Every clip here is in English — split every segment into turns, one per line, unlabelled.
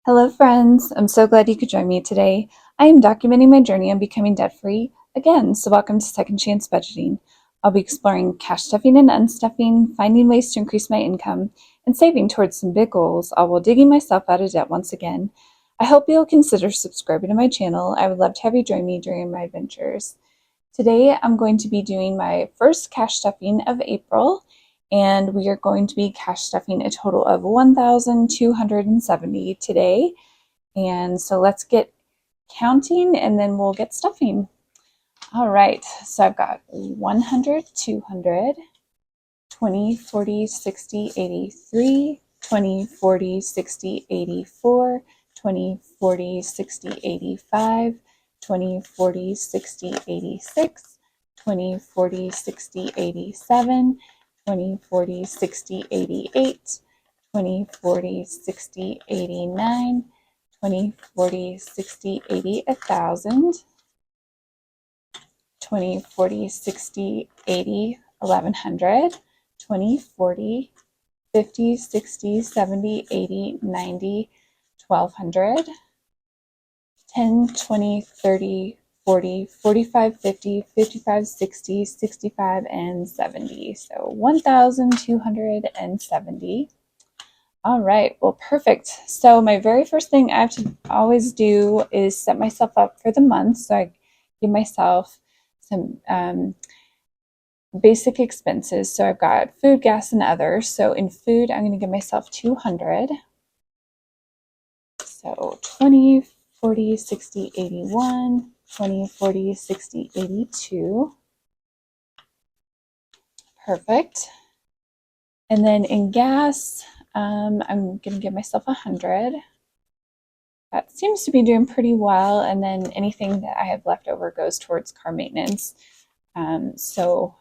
Hello, friends. I'm so glad you could join me today. I am documenting my journey on becoming debt free again, so welcome to Second Chance Budgeting. I'll be exploring cash stuffing and unstuffing, finding ways to increase my income, and saving towards some big goals, all while digging myself out of debt once again. I hope you'll consider subscribing to my channel. I would love to have you join me during my adventures. Today, I'm going to be doing my first cash stuffing of April, and we are going to be cash stuffing a total of 1,270 today. And so let's get counting and then we'll get stuffing. All right, so I've got 100, 200, 20, 40, 60, 83, 20, 40, 60, 84, 20, 40, 60, 85, 20, 40, 60, 86, 20, 40, 60, 87, 20, 40, 60, 88, 20, 40, 60, 89, 20, 40, 60, 80, 1,000, 20, 40, 60, 80, 1,100, 20, 40, 50, 60, 70, 80, 90, 1,200, 10, 20, 30, 40, 45, 50, 55, 60, 65, and 70. So 1,270. All right, well, perfect. So my very first thing I have to always do is set myself up for the month. So I give myself some basic expenses. So I've got food, gas, and others. So in food, I'm going to give myself 200. So 20, 40, 60, 81, 20, 40, 60, 82. Perfect. And then in gas, I'm going to give myself 100. That seems to be doing pretty well. And then anything that I have left over goes towards car maintenance. So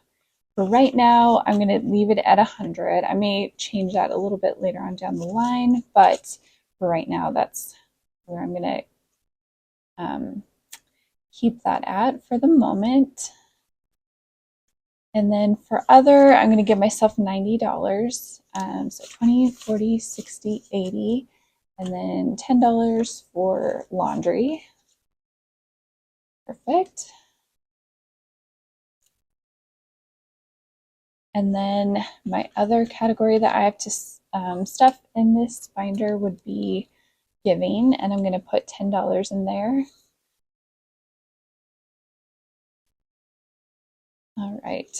for right now, I'm going to leave it at 100. I may change that a little bit later on down the line, but for right now, that's where I'm going to keep that at for the moment. And then for other, I'm going to give myself $90. So 20, 40, 60, 80, and then $10 for laundry. Perfect. And then my other category that I have to stuff in this binder would be giving, and I'm going to put $10 in there. All right.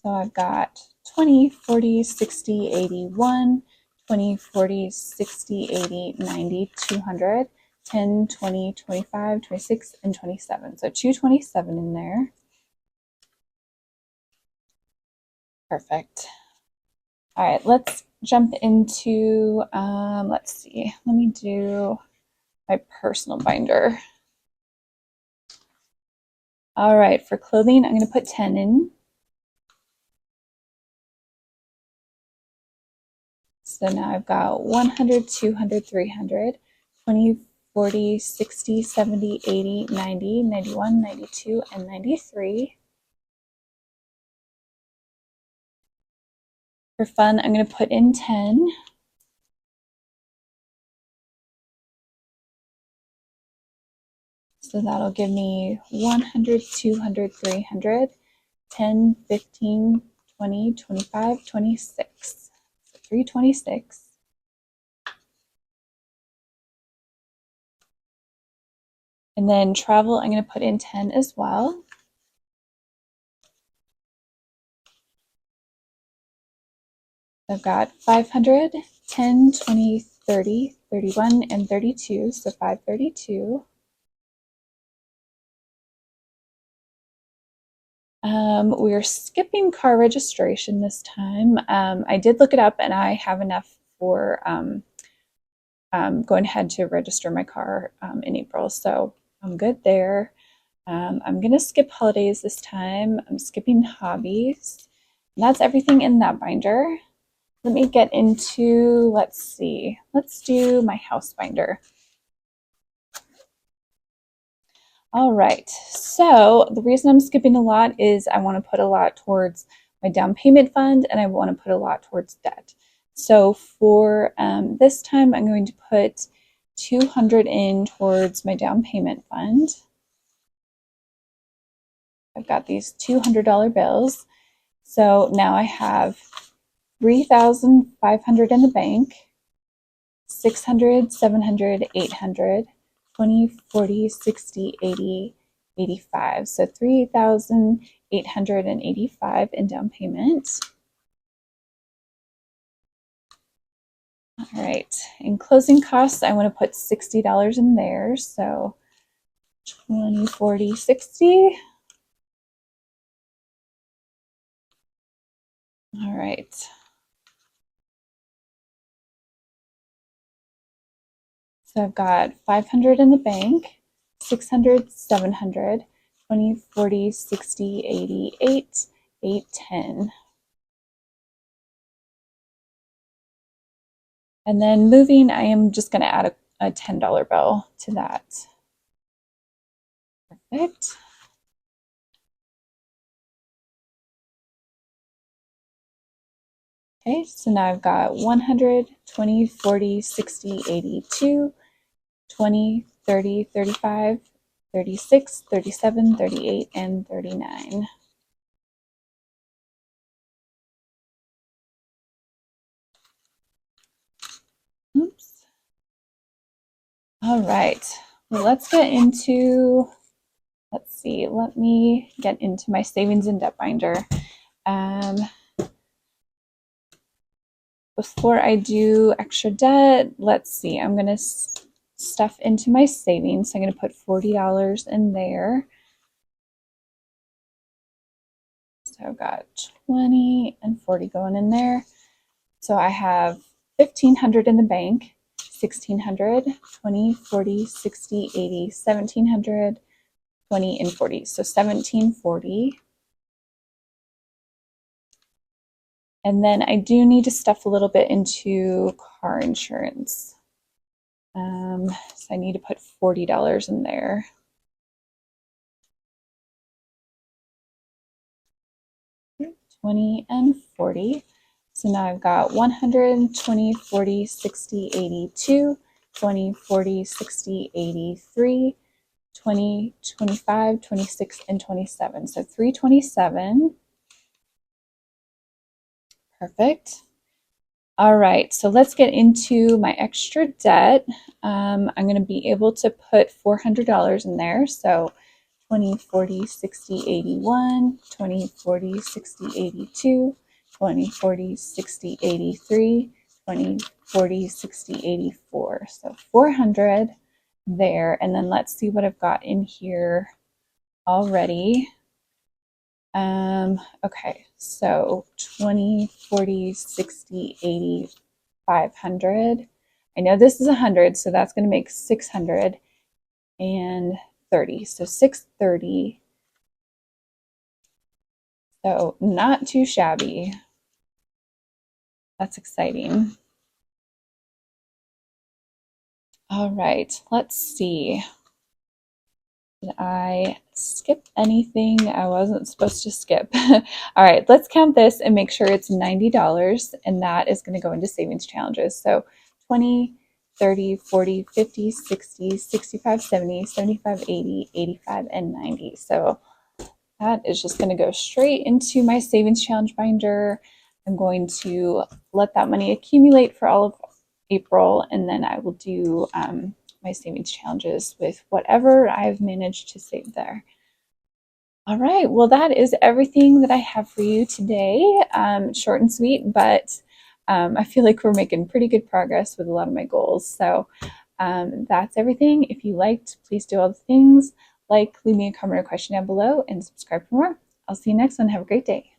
So I've got 20, 40, 60, 81, 20, 40, 60, 80, 90, 200, 10, 20, 25, 26, and 27. So 227 in there. Perfect. All right, let's jump into, let's see, let me do my personal binder. All right, for clothing, I'm going to put 10 in. So now I've got 100, 200, 300, 20, 40, 60, 70, 80, 90, 91, 92, and 93. For fun, I'm going to put in 10. So that'll give me 100, 200, 300, 10, 15, 20, 25, 26. So 326. And then travel, I'm going to put in 10 as well. I've got 500, 10, 20, 30, 31, and 32, so 532. We're skipping car registration this time. I did look it up and I have enough for going ahead to register my car in April, so I'm good there. I'm going to skip holidays this time. I'm skipping hobbies. And that's everything in that binder. Let me get into, let's see, let's do my house binder. All right, so the reason I'm skipping a lot is I want to put a lot towards my down payment fund and I want to put a lot towards debt. So for this time, I'm going to put 200 in towards my down payment fund. I've got these $200 bills. So now I have 3,500 in the bank, 600, 700, 800, 20, 40, 60, 80, 85. So 3,885 in down payment. All right, in closing costs, I want to put $60 in there. So 20, 40, 60. All right. So I've got 500 in the bank, 600, 700, 20, 40, 60, 80, 8, 10. And then moving, I am just going to add a $10 bill to that. Perfect. Okay, so now I've got 100, 20, 40, 60, 82, 20, 30, 35, 36, 37, 38, and 39. Oops. All right, well, let's get into, let's see, let me get into my savings and debt binder. Before I do extra debt, let's see, I'm going to stuff into my savings. So I'm going to put $40 in there. So I've got 20 and 40 going in there. So I have 1,500 in the bank, 1,600, 20, 40, 60, 80, 1,700, 20, and 40. So 1,740. And then I do need to stuff a little bit into car insurance. So I need to put $40 in there. $20 and $40. So now I've got 100, 20, 40, 60, 82, 20, 40, 60, 83, 20, 25, 26, and 27. So 327. Perfect. All right, so let's get into my extra debt. I'm going to be able to put $400 in there. So 20, 40, 60, 81, 20, 40, 60, 82, 20, 40, 60, 83, 20, 40, 60, 84. So 400 there. And then let's see what I've got in here already. Okay, so 20, 40, 60, 80, 500. I know this is 100, so that's going to make 630. So 630. So not too shabby. That's exciting. All right, let's see. Did I skip anything I wasn't supposed to skip? All right, let's count this and make sure it's $90, and that is going to go into savings challenges. So 20, 30, 40, 50, 60, 65, 70, 75, 80, 85, and 90. So that is just going to go straight into my savings challenge binder. I'm going to let that money accumulate for all of April, and then I will do my savings challenges with whatever I've managed to save there. All right, well, that is everything that I have for you today. Short and sweet, but I feel like we're making pretty good progress with a lot of my goals. So that's everything. If you liked, please do all the things. Like, leave me a comment or question down below, and subscribe for more. I'll see you next one. Have a great day.